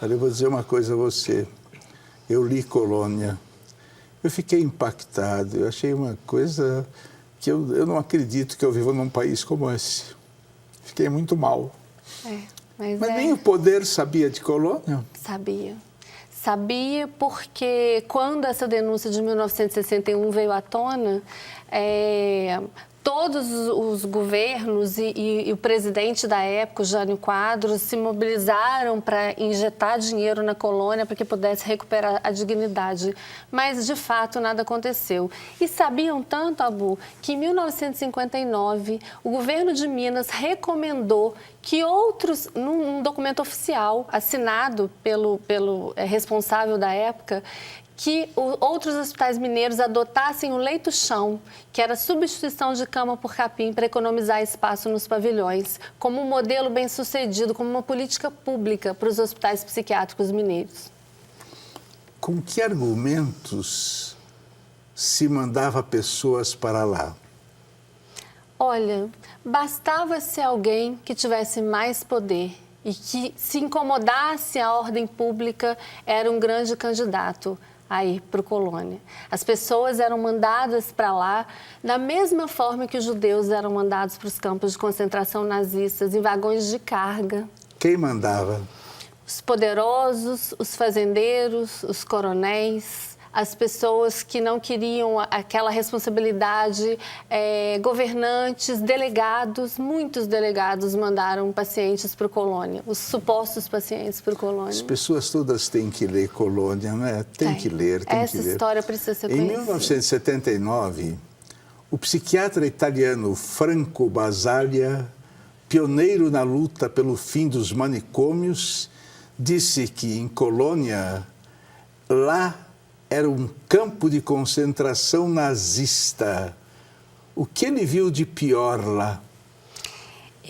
Olha, eu vou dizer uma coisa a você. Eu li Colônia. Eu fiquei impactado. Eu achei uma coisa que eu não acredito que eu vivo num país como esse. Fiquei muito mal. Mas nem o poder sabia de Colônia? Sabia. Sabia porque quando essa denúncia de 1961 veio à tona, todos os governos e o presidente da época, o Jânio Quadros, se mobilizaram para injetar dinheiro na colônia para que pudesse recuperar a dignidade. Mas, de fato, nada aconteceu. E sabiam tanto, Abu, que em 1959 o governo de Minas recomendou que outros, num documento oficial assinado pelo responsável da época, que outros hospitais mineiros adotassem o leito-chão, que era a substituição de cama por capim para economizar espaço nos pavilhões, como um modelo bem-sucedido, como uma política pública para os hospitais psiquiátricos mineiros. Com que argumentos se mandava pessoas para lá? Olha, bastava ser alguém que tivesse mais poder e que se incomodasse a ordem pública, era um grande candidato a ir para o Colônia. As pessoas eram mandadas para lá da mesma forma que os judeus eram mandados para os campos de concentração nazistas, em vagões de carga. Quem mandava? Os poderosos, os fazendeiros, os coronéis, as pessoas que não queriam aquela responsabilidade, governantes, delegados, muitos delegados mandaram pacientes para o Colônia, os supostos pacientes para o Colônia. As pessoas todas têm que ler Colônia, não é? Tem que ler, tem que ler. Essa história precisa ser conhecida. Em 1979, o psiquiatra italiano Franco Basaglia, pioneiro na luta pelo fim dos manicômios, disse que em Colônia, lá era um campo de concentração nazista. O que ele viu de pior lá?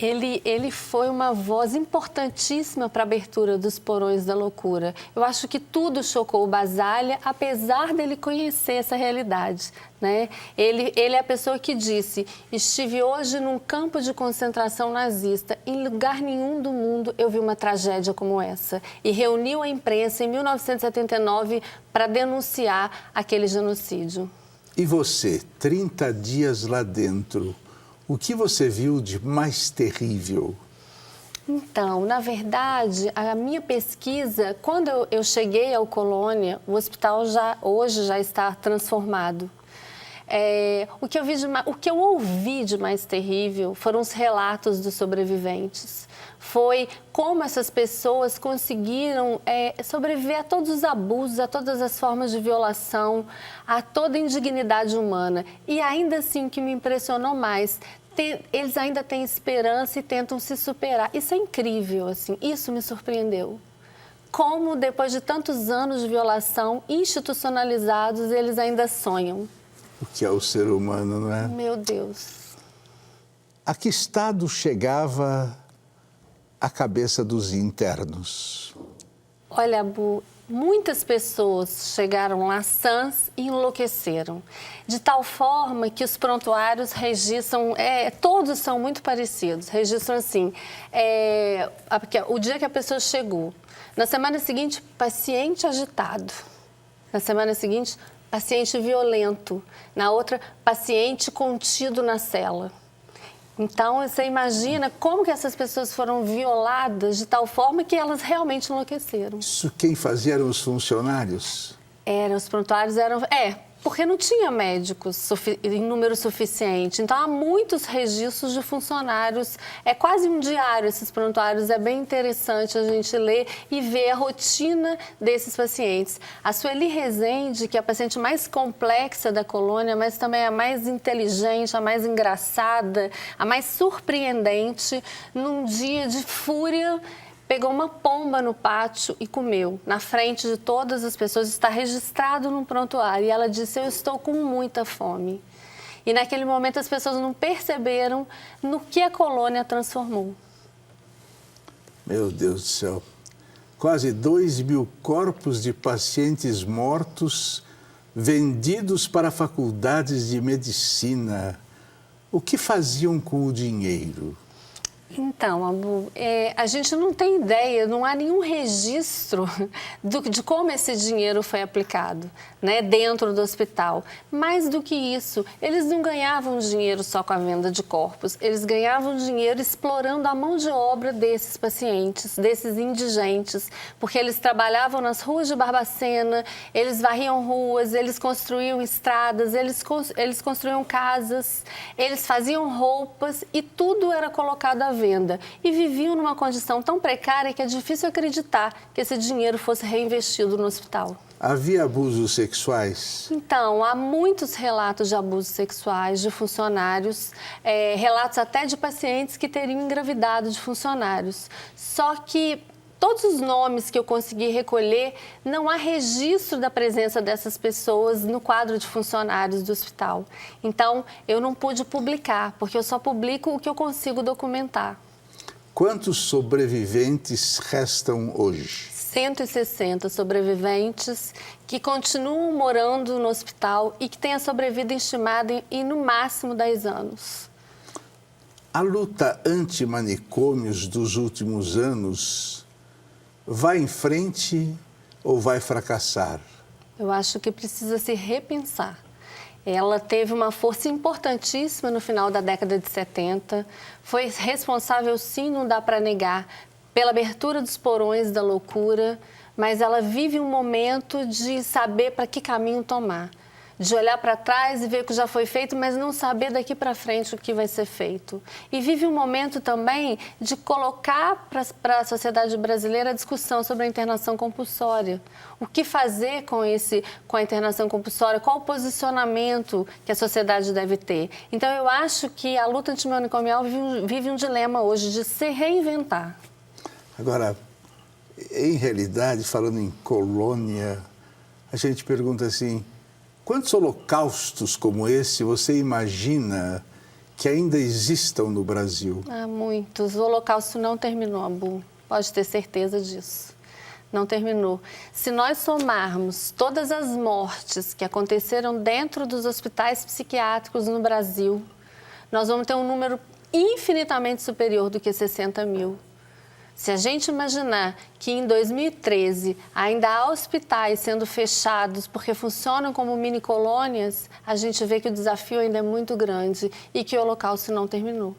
Ele foi uma voz importantíssima para a abertura dos porões da loucura. Eu acho que tudo chocou o Basaglia, apesar dele conhecer essa realidade, né? Ele é a pessoa que disse: estive hoje num campo de concentração nazista, em lugar nenhum do mundo eu vi uma tragédia como essa. E reuniu a imprensa em 1979 para denunciar aquele genocídio. E você, 30 dias lá dentro, o que você viu de mais terrível? Então, na verdade, a minha pesquisa, quando eu cheguei ao Colônia, o hospital hoje já está transformado. O que eu ouvi de mais terrível foram os relatos dos sobreviventes. Foi como essas pessoas conseguiram sobreviver a todos os abusos, a todas as formas de violação, a toda a indignidade humana. E ainda assim, o que me impressionou mais, eles ainda têm esperança e tentam se superar. Isso é incrível, assim, isso me surpreendeu. Como, depois de tantos anos de violação institucionalizados, eles ainda sonham. O que é o ser humano, não é? Meu Deus. A que estado chegava a cabeça dos internos? Olha, Abu, muitas pessoas chegaram lá sãs e enlouqueceram. De tal forma que os prontuários registram, todos são muito parecidos, registram assim, o dia que a pessoa chegou. Na semana seguinte, paciente agitado. Na semana seguinte, paciente violento. Na outra, paciente contido na cela. Então, você imagina como que essas pessoas foram violadas de tal forma que elas realmente enlouqueceram. Isso quem fazia eram os funcionários? Os prontuários eram... porque não tinha médicos em número suficiente. Então, há muitos registros de funcionários. É quase um diário esses prontuários. É bem interessante a gente ler e ver a rotina desses pacientes. A Sueli Rezende, que é a paciente mais complexa da colônia, mas também a mais inteligente, a mais engraçada, a mais surpreendente, num dia de fúria, pegou uma pomba no pátio e comeu. Na frente de todas as pessoas, está registrado num prontuário. E ela disse: eu estou com muita fome. E naquele momento as pessoas não perceberam no que a colônia transformou. Meu Deus do céu. Quase 2.000 corpos de pacientes mortos vendidos para faculdades de medicina. O que faziam com o dinheiro? Então, Abu, a gente não tem ideia, não há nenhum registro de como esse dinheiro foi aplicado, né, dentro do hospital. Mais do que isso, eles não ganhavam dinheiro só com a venda de corpos, eles ganhavam dinheiro explorando a mão de obra desses pacientes, desses indigentes, porque eles trabalhavam nas ruas de Barbacena, eles varriam ruas, eles construíam estradas, eles construíam casas, eles faziam roupas e tudo era colocado à venda. E viviam numa condição tão precária que é difícil acreditar que esse dinheiro fosse reinvestido no hospital. Havia abusos sexuais? Então, há muitos relatos de abusos sexuais de funcionários, relatos até de pacientes que teriam engravidado de funcionários. Só que todos os nomes que eu consegui recolher, não há registro da presença dessas pessoas no quadro de funcionários do hospital. Então, eu não pude publicar, porque eu só publico o que eu consigo documentar. Quantos sobreviventes restam hoje? 160 sobreviventes que continuam morando no hospital e que têm a sobrevida estimada em no máximo 10 anos. A luta anti-manicômios dos últimos anos vai em frente ou vai fracassar? Eu acho que precisa se repensar. Ela teve uma força importantíssima no final da década de 70, foi responsável, sim, não dá para negar, pela abertura dos porões da loucura, mas ela vive um momento de saber para que caminho tomar, de olhar para trás e ver o que já foi feito, mas não saber daqui para frente o que vai ser feito. E vive um momento também de colocar para a sociedade brasileira a discussão sobre a internação compulsória. O que fazer com a internação compulsória? Qual o posicionamento que a sociedade deve ter? Então, eu acho que a luta antimanicomial vive um dilema hoje de se reinventar. Agora, em realidade, falando em colônia, a gente pergunta assim, quantos holocaustos como esse você imagina que ainda existam no Brasil? Há muitos. O Holocausto não terminou, Abu. Pode ter certeza disso. Não terminou. Se nós somarmos todas as mortes que aconteceram dentro dos hospitais psiquiátricos no Brasil, nós vamos ter um número infinitamente superior do que 60 mil. Se a gente imaginar que em 2013 ainda há hospitais sendo fechados porque funcionam como mini-colônias, a gente vê que o desafio ainda é muito grande e que o Holocausto não terminou.